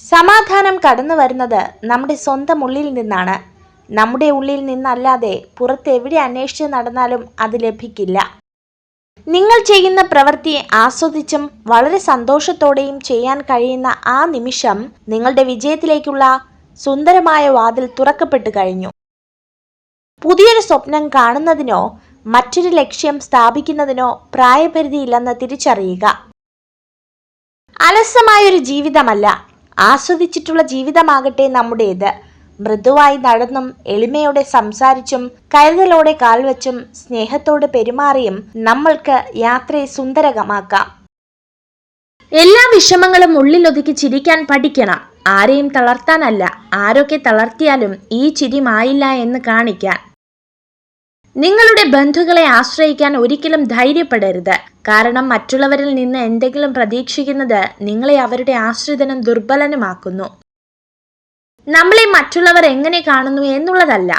സമാധാനം കടന്നു വരുന്നത് നമ്മുടെ സ്വന്തം ഉള്ളിൽ നിന്നാണ്. നമ്മുടെ ഉള്ളിൽ നിന്നല്ലാതെ പുറത്തെവിടെ അന്വേഷിച്ച് നടന്നാലും അത് ലഭിക്കില്ല. നിങ്ങൾ ചെയ്യുന്ന പ്രവൃത്തി ആസ്വദിച്ചും വളരെ സന്തോഷത്തോടെയും ചെയ്യാൻ കഴിയുന്ന ആ നിമിഷം നിങ്ങളുടെ വിജയത്തിലേക്കുള്ള സുന്ദരമായ വാതിൽ തുറക്കപ്പെട്ടു കഴിഞ്ഞു. പുതിയൊരു സ്വപ്നം കാണുന്നതിനോ മറ്റൊരു ലക്ഷ്യം സ്ഥാപിക്കുന്നതിനോ പ്രായപരിധിയില്ലെന്ന് തിരിച്ചറിയുക. അലസമായൊരു ജീവിതമല്ല, ആസ്വദിച്ചിട്ടുള്ള ജീവിതമാകട്ടെ നമ്മുടേത്. മൃദുവായി നടന്നും എളിമയോടെ സംസാരിച്ചും കരുതലോടെ കാൽവച്ചും സ്നേഹത്തോട് പെരുമാറിയും നമ്മൾക്ക് യാത്രയെ സുന്ദരമാക്കാം. എല്ലാ വിഷമങ്ങളും ഉള്ളിലൊതുക്കി ചിരിക്കാൻ പഠിക്കണം. ആരെയും തളർത്താനല്ല, ആരൊക്കെ തളർത്തിയാലും ഈ ചിരി മായില്ല എന്ന് കാണിക്കാൻ. നിങ്ങളുടെ ബന്ധുക്കളെ ആശ്രയിക്കാൻ ഒരിക്കലും ധൈര്യപ്പെടരുത്. കാരണം മറ്റുള്ളവരിൽ നിന്ന് എന്തെങ്കിലും പ്രതീക്ഷിക്കുന്നത് നിങ്ങളെ അവരുടെ ആശ്രിതനും ദുർബലനുമാക്കുന്നു. നമ്മളെ മറ്റുള്ളവർ എങ്ങനെ കാണുന്നു എന്നുള്ളതല്ല,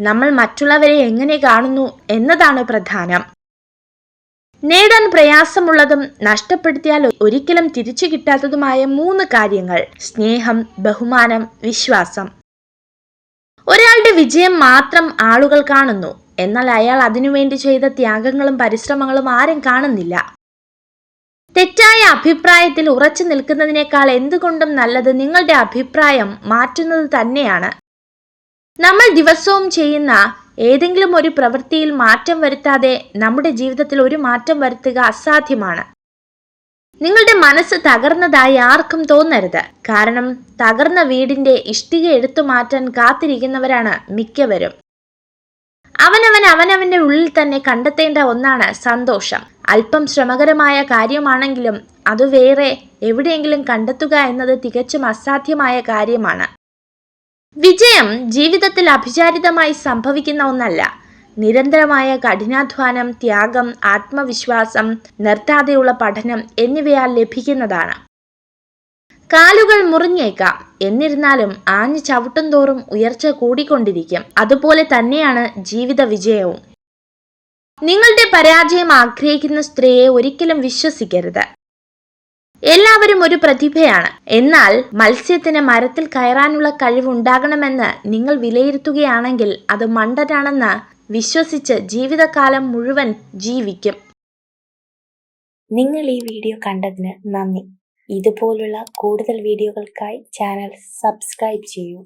നമ്മൾ മറ്റുള്ളവരെ എങ്ങനെ കാണുന്നു എന്നതാണ് പ്രധാനം. നേടാൻ പ്രയാസമുള്ളതും നഷ്ടപ്പെടുത്തിയാൽ ഒരിക്കലും തിരിച്ചു കിട്ടാത്തതുമായ 3 കാര്യങ്ങൾ: സ്നേഹം, ബഹുമാനം, വിശ്വാസം. ഒരാളുടെ വിജയം മാത്രം ആളുകൾ കാണുന്നു, എന്നാൽ അയാൾ അതിനുവേണ്ടി ചെയ്ത ത്യാഗങ്ങളും പരിശ്രമങ്ങളും ആരും കാണുന്നില്ല. തെറ്റായ അഭിപ്രായത്തിൽ ഉറച്ചു നിൽക്കുന്നതിനേക്കാൾ എന്തുകൊണ്ടും നല്ലത് നിങ്ങളുടെ അഭിപ്രായം മാറ്റുന്നത് തന്നെയാണ്. നമ്മൾ ദിവസവും ചെയ്യുന്ന ഏതെങ്കിലും ഒരു പ്രവൃത്തിയിൽ മാറ്റം വരുത്താതെ നമ്മുടെ ജീവിതത്തിൽ ഒരു മാറ്റം വരുത്തുക അസാധ്യമാണ്. നിങ്ങളുടെ മനസ്സ് തകർന്നതായി ആർക്കും തോന്നരുത്. കാരണം തകർന്ന വീടിന്റെ ഇഷ്ടിക എടുത്തു മാറ്റാൻ കാത്തിരിക്കുന്നവരാണ് മിക്കവരും. അവനവന്റെ ഉള്ളിൽ തന്നെ കണ്ടെത്തേണ്ട ഒന്നാണ് സന്തോഷം. അല്പം ശ്രമകരമായ കാര്യമാണെങ്കിലും അത് വേറെ എവിടെയെങ്കിലും കണ്ടെത്തുക എന്നത് തികച്ചും അസാധ്യമായ കാര്യമാണ്. വിജയം ജീവിതത്തിൽ അഭിചാരിതമായി സംഭവിക്കുന്ന ഒന്നല്ല. നിരന്തരമായ കഠിനാധ്വാനം, ത്യാഗം, ആത്മവിശ്വാസം, നിർത്താതെയുള്ള പഠനം എന്നിവയാൽ ലഭിക്കുന്നതാണ്. കാലുകൾ മുറിഞ്ഞേക്കാം, എന്നിരുന്നാലും ആഞ്ഞു ചവിട്ടും തോറും ഉയർച്ച കൂടിക്കൊണ്ടിരിക്കും. അതുപോലെ തന്നെയാണ് ജീവിത വിജയവും. നിങ്ങളുടെ പരാജയം ആഗ്രഹിക്കുന്ന സ്ത്രീയെ ഒരിക്കലും വിശ്വസിക്കരുത്. എല്ലാവരും ഒരു പ്രതിഭയാണ്, എന്നാൽ മത്സ്യത്തിന് മരത്തിൽ കയറാനുള്ള കഴിവുണ്ടാകണമെന്ന് നിങ്ങൾ വിലയിരുത്തുകയാണെങ്കിൽ അത് മണ്ടനാണെന്ന് വിശ്വസിച്ച് ജീവിതകാലം മുഴുവൻ ജീവിക്കും. നിങ്ങൾ ഈ വീഡിയോ കണ്ടതിന് നന്ദി. ഇതുപോലുള്ള കൂടുതൽ വീഡിയോകൾക്കായി ചാനൽ സബ്സ്ക്രൈബ് ചെയ്യൂ.